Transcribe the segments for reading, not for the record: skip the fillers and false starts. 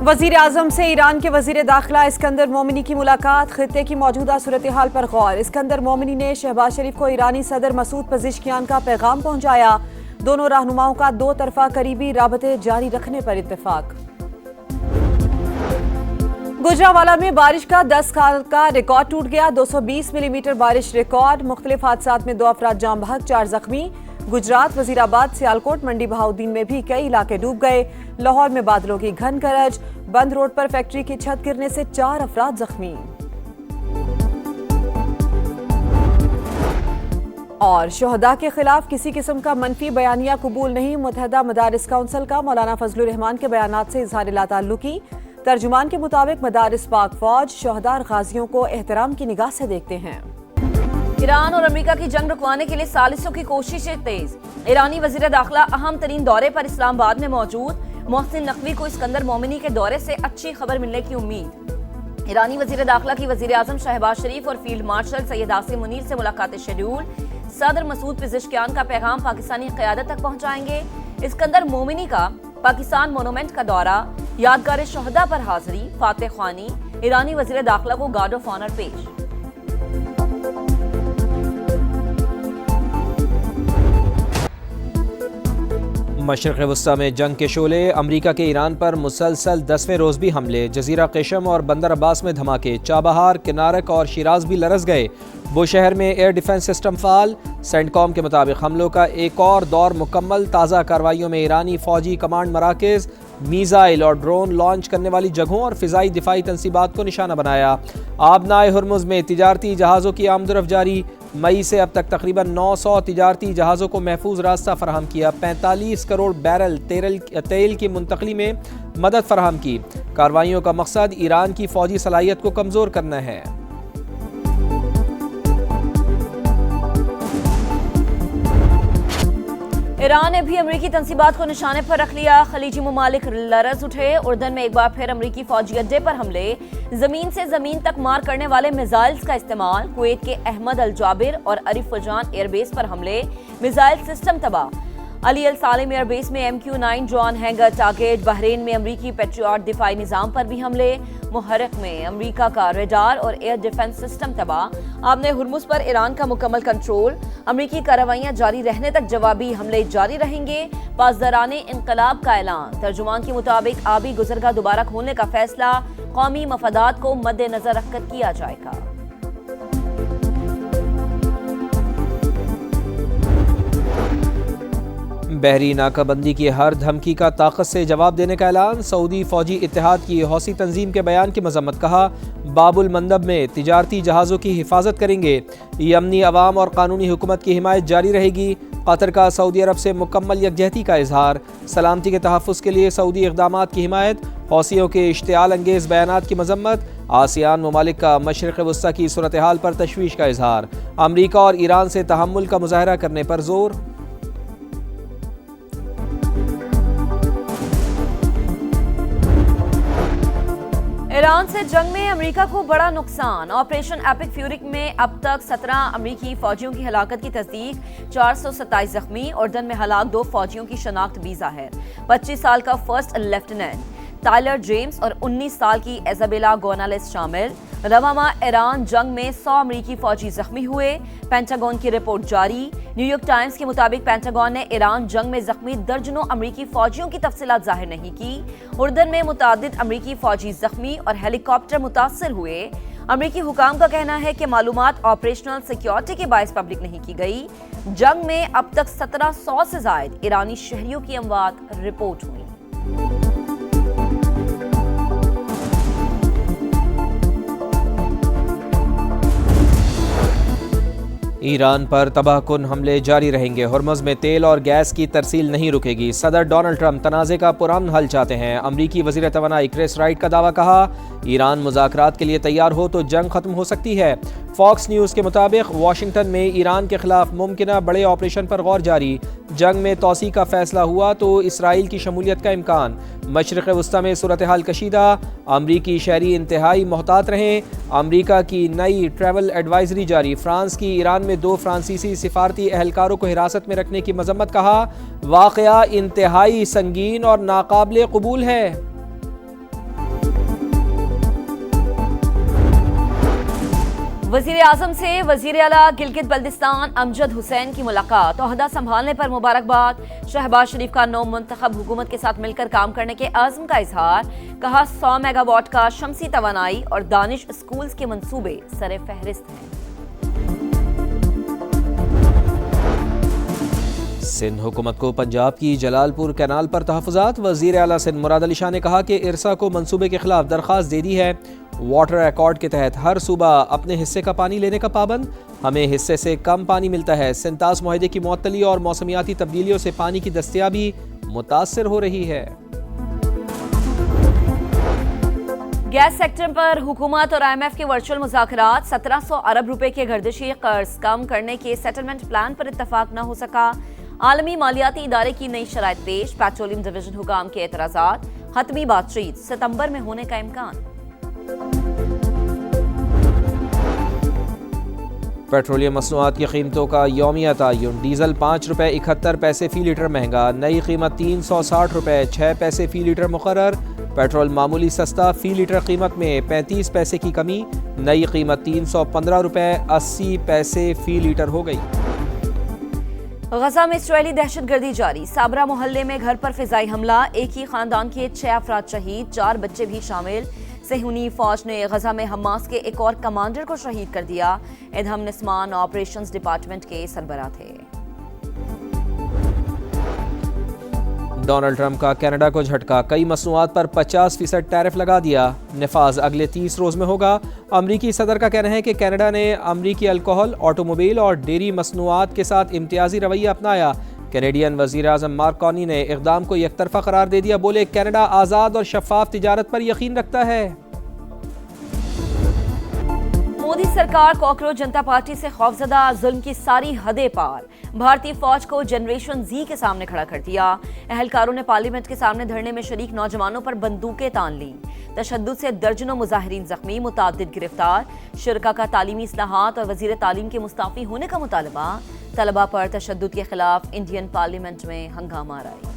वजीर आजम से ईरान के वजीर दाखिला इस्कंदर मोमिनी की मुलाकात, खित्ते की मौजूदा सूरत हाल पर गौर। इस्कंदर मोमिनी ने शहबाज शरीफ को ईरानी सदर मसूद पज़ेश्कियान का पैगाम पहुंचाया। दोनों रहनुमाओं का दो तरफा करीबी राबते जारी रखने पर इत्तेफाक। गुजरांवाला में बारिश का 10 साल का रिकॉर्ड टूट गया। 220 मिलीमीटर बारिश रिकॉर्ड। मुख्तलिफ हादसात में 2 अफराद जाम बहक, 4 जख्मी। गुजरात, वजीराबाद, सियालकोट, मंडी बहाउद्दीन में भी कई इलाके डूब गए। लाहौर में बादलों की घन गरज। बंद रोड पर फैक्ट्री की छत गिरने से 4 अफराद जख्मी। और शोहदा के खिलाफ किसी किस्म का मनफी बयानिया कबूल नहीं। मुत्तहदा मदारिस काउंसिल का मौलाना फजलुर रहमान के बयानात से इजहार लाताल्लुकी। तर्जुमान के मुताबिक मदारिस पाक फौज शोहदा और गाजियों को एहतराम की निगाह से देखते हैं। ईरान और अमेरिका की जंग रुकवाने के लिए सालिसों की कोशिशें तेज। ईरानी वजीर दाखिला अहम तरीन दौरे पर इस्लामाबाद में मौजूद। मोहसिन नकवी को इस्कंदर मोमिनी के दौरे से अच्छी खबर मिलने की उम्मीद। ईरानी वजीर दाखिला की वजीर आजम शहबाज शरीफ और फील्ड मार्शल सैयद आसिम मुनीर से मुलाकातें शेड्यूल। सदर मसूद पज़ेश्कियान का पैगाम पाकिस्तानी क़यादत तक पहुंचाएंगे। इस्कंदर मोमिनी का पाकिस्तान मोनूमेंट का दौरा। यादगार शोहदा पर हाजिरी, फातेह ख्वानी। ईरानी वजीर दाखिला को गार्ड ऑफ ऑनर पेश। मशरक़ वस्ता में जंग के शोले। अमरीका के ईरान पर मुसलसल 10वें रोज़ भी हमले। जजीरा केशम और बंदर अब्बास में धमाके। चाबहार, किनारक और शिराज भी लरस गए। बुशहर में एयर डिफेंस सिस्टम फाल। सेंटकॉम के मुताबिक हमलों का एक और दौर मुकम्मल। ताज़ा कार्रवाइयों में ईरानी फौजी कमांड मराकज़, मीज़ाइल और ड्रोन लॉन्च करने वाली जगहों और फ़िज़ाई दिफाई तनसीबात को निशाना बनाया। आबनाए हुर्मुज़ में तिजारती जहाज़ों की आमदरफ़्त जारी। मई से अब तक तकरीबन 900 तिजारती जहाज़ों को महफूज रास्ता फराहम किया। 45 करोड़ बैरल तेल की मुंतकली में मदद फराहम की। कार्रवाइयों का मकसद ईरान की फ़ौजी सलाहियत को कमज़ोर करना है। ईरान ने भी अमरीकी तनसीबात को निशाने पर रख लिया। खलीजी ममालिक लरज उठे। उर्दन में एक बार फिर अमरीकी फौजी अड्डे पर हमले। जमीन से जमीन तक मार करने वाले मिसाइल्स का इस्तेमाल। कुवैत के अहमद अल जाबिर और अरिफ फजान एयरबेस पर हमले। मिसाइल सिस्टम तबाह। अली अल सालिम एयरबेस में MQ-9 drone hanger target. Bahrain में अमरीकी पेट्रियट दिफाई निजाम पर भी हमले। मुहर्रिक में अमरीका का रेडार और एयर डिफेंस सिस्टम तबाह। आबने हुर्मुज़ पर ईरान का मुकम्मल कंट्रोल। अमरीकी कार्रवाइयां जारी रहने तक जवाबी हमले जारी रहेंगे। पासदाराने इनकलाब का ऐलान। तर्जुमान के मुताबिक आबी गुजरगाह दोबारा खोलने का फैसला कौमी मफादात को मद्देनजर रखकर किया जाएगा। बहरी नाकाबंदी की हर धमकी का ताकत से जवाब देने का ऐलान। सऊदी फौजी इत्तेहाद की हौसी तंजीम के बयान की मजम्मत। कहा, बाबुल मंदब में तिजारती जहाज़ों की हिफाजत करेंगे। यमनी अवाम और कानूनी हुकूमत की हिमायत जारी रहेगी। कतर का सऊदी अरब से मुकम्मल यकजहती का इजहार। सलामती के तहफ़्फ़ुज़ के लिए सऊदी इक़दामात की हिमायत। हौसियों के इश्तियाल अंगेज़ बयानात की मजम्मत। आसियान ममालिक का मशरिक़ वस्ता की सूरत हाल पर तशवीश का इजहार। अमरीका और ईरान से तहम्मुल का मुज़ाहरा करने पर जोर। ईरान से जंग में अमेरिका को बड़ा नुकसान। ऑपरेशन एपिक फ्यूरी में अब तक 17 अमेरिकी फौजियों की हलाकत की तस्दीक। 427 जख्मी। उर्दन में हलाक 2 फौजियों की शनाख्त भी ज़ाहिर। 25 साल का फर्स्ट लेफ्टिनेंट टाइलर जेम्स और 19 साल की इजाबेला गोनालेस शामिल। रवामा ईरान जंग में 100 अमेरिकी फौजी जख्मी हुए। पेंटागन की रिपोर्ट जारी। न्यूयॉर्क टाइम्स के मुताबिक पेंटागन ने ईरान जंग में जख्मी दर्जनों अमेरिकी फौजियों की तफसीलात जाहिर नहीं की। उर्दन में मुतादिद अमेरिकी फौजी जख्मी और हेलीकॉप्टर मुतासर हुए। अमेरिकी हुकाम का कहना है कि मालूमात ऑपरेशनल सिक्योरिटी के बायस पब्लिक नहीं की गई। जंग में अब तक 1700 से जायद ईरानी शहरियों की अमवात रिपोर्ट हुई। ईरान पर तबाहकुन हमले जारी रहेंगे। हुर्मुज़ में तेल और गैस की तरसील नहीं रुकेगी। सदर डोनाल्ड ट्रंप तनाज़े का पुरअमन हल चाहते हैं। अमरीकी वज़ीर तवानाई क्रिस राइट का दावा। कहा, ईरान मुज़ाकरात के लिए तैयार हो तो जंग खत्म हो सकती है। फॉक्स न्यूज़ के मुताबिक वाशिंगटन में ईरान के खिलाफ मुमकिना बड़े ऑपरेशन पर गौर जारी। जंग में तोसी का फैसला हुआ तो इसराइल की शमूलियत का इम्कान। मशरिक़ वस्ता में सूरत हाल कशीदा। अमरीकी शहरी इंतहाई मोहतात रहें। अमरीका की नई ट्रैवल एडवाइजरी जारी। फ्रांस की ईरान में 2 फ्रांसीसी सिफारती एहलकारों को हिरासत में रखने की मजम्मत। कहा, वाक़या इंतहाई संगीन और नाकाबिले कबूल है। वजीर आजम से वजीर आला गिलगित बल्दिस्तान अमजद हुसैन की मुलाकात। ओहदा संभालने पर मुबारकबाद। शहबाज शरीफ का नौ मुंतखब हुकूमत के साथ मिलकर काम करने के आज़म का इजहार। कहा 100 मेगावाट का शमसी तवानाई और दानिश स्कूल्स के मंसूबे सरे फहरिस्त हैं। सिंध हुकूमत को पंजाब की जलालपुर कैनाल पर तहफ़्फ़ुज़ात। वज़ीर आला सिंध मुराद अली शाह ने कहा कि इरसा को मंसूबे के खिलाफ दरख्वास्त दे दी है। वाटर अकॉर्ड के तहत हर सूबा अपने हिस्से का पानी लेने का पाबंद। हमें हिस्से से कम पानी मिलता है। सिंतास मुआहदे की मुअत्तली और मौसमियाती तब्दीलियों से पानी की दस्तयाबी मुतासर हो रही है। गैस सेक्टर पर हुकूमत और IMF के वर्चुअल मुज़ाकरात। 1700 अरब रुपए के गर्दिशी कर्ज कम करने के सेटलमेंट प्लान पर इत्तफाक न हो सका। आलमी मालियाती इदारे की नई शराइत पेश। पेट्रोलियम डिवीजन हुकाम के एतराज़ात। हतमी बातचीत सितंबर में होने का इम्कान। पेट्रोलियम मसनूआत की कीमतों का यौमिया तयन। डीजल 5 रुपये 71 पैसे फी लीटर महंगा। नई कीमत 360 रुपये 6 पैसे फी लीटर मुकर्रर। पेट्रोल मामूली सस्ता, फी लीटर कीमत में 35 पैसे की कमी। नई कीमत 315 रुपये 80 पैसे फी लीटर हो गई। गजा में इसराइली दहशतगर्दी जारी। साबरा मोहल्ले में घर पर फिजाई हमला। एक ही खानदान के 6 अफराद शहीद, 4 बच्चे भी शामिल। सेहूनी फौज ने गजा में हमास के एक और कमांडर को शहीद कर दिया। इदहम निस्मान ऑपरेशंस डिपार्टमेंट के सरबराह थे। डोनाल्ड ट्रंप का कनाडा को झटका। कई मसनूआत पर 50% टैरिफ लगा दिया। नफाज अगले 30 रोज में होगा। अमरीकी सदर का कहना है कि कनाडा ने अमरीकी अल्कोहल, ऑटोमोबाइल और डेयरी मसनूआत के साथ इम्तियाजी रवैया अपनाया। कैनेडियन वज़ीर आज़म मार्क कार्नी ने इक़दाम को एकतरफा करार दे दिया। बोले, कनाडा आज़ाद और शफाफ तिजारत पर यकीन रखता है। मोदी सरकार कॉकरोच जनता पार्टी से खौफजदा, जुल्म की सारी हदें पार। भारतीय फौज को जनरेशन जी के सामने खड़ा कर दिया। अहलकारों ने पार्लियामेंट के सामने धरने में शरीक नौजवानों पर बंदूकें तान ली। तशद्दुद से दर्जनों मुजाहिरीन जख्मी, मुतादिद गिरफ्तार। शुरका का तालीमी इस्लाहात और वजीर तालीम के मुस्ताफी होने का मुतालबा। तलबा पर तशद्दुद के खिलाफ इंडियन पार्लियामेंट में हंगामा राय।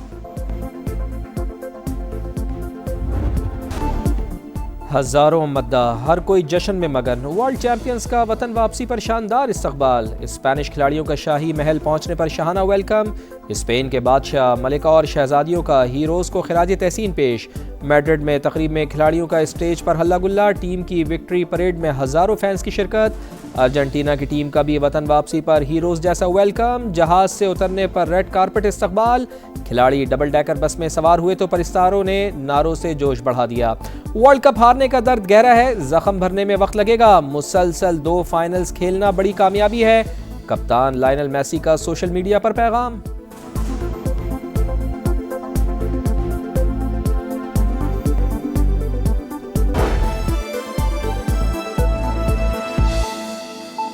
हजारों मद्दा, हर कोई जश्न में मगन। वर्ल्ड चैंपियंस का वतन वापसी पर शानदार इस्तकबाल। स्पेनिश खिलाड़ियों का शाही महल पहुंचने पर शाहाना वेलकम। स्पेन के बादशाह, मलिका और शहजादियों का हीरोज़ को खिराज तहसीन पेश। मैड्रिड में तकरीब में खिलाड़ियों का स्टेज पर हल्ला गुल्ला। टीम की विक्ट्री परेड में हजारों फैंस की शिरकत। अर्जेंटीना की टीम का भी वतन वापसी पर हीरोज़ जैसा वेलकम। जहाज से उतरने पर रेड कारपेट इस्तकबाल। खिलाड़ी डबल डेकर बस में सवार हुए तो परिस्तारों ने नारों से जोश बढ़ा दिया। वर्ल्ड कप हारने का दर्द गहरा है, जख्म भरने में वक्त लगेगा। मुसलसल 2 फाइनल्स खेलना बड़ी कामयाबी है। कप्तान लायनल मेसी का सोशल मीडिया पर पैगाम।